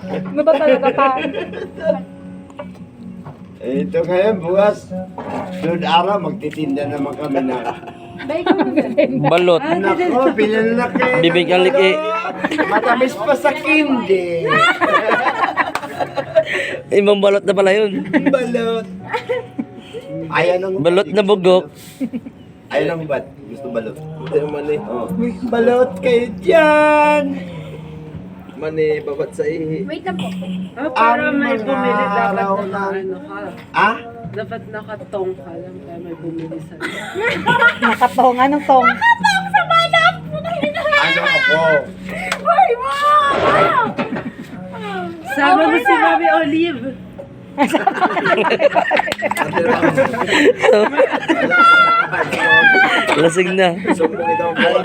Ano ba talaga pa? Ito ngayon, bukas. Sunod araw, magtitinda naman kami na. Balot. Nako, pinanlaki. Bibig ang liki. Matamis pa sa kindi. Ibang balot na pala yun. Balot. Ayan ang Balot na bugok. Ayan ang bat. Gusto balot. Ito yung mani. Oh. Balot kayo dyan. Mani, babat sa ihi. Wait lang po. Para may Ang mga bumili dapat araw na ng- ano ka. Ah? Dapat nakatong ka lang kaya may bumili sa Nakatong. Anong tong? Ano ako? Sama mo si Mami Olive. Lasing na. Sumbong ito ang buwan.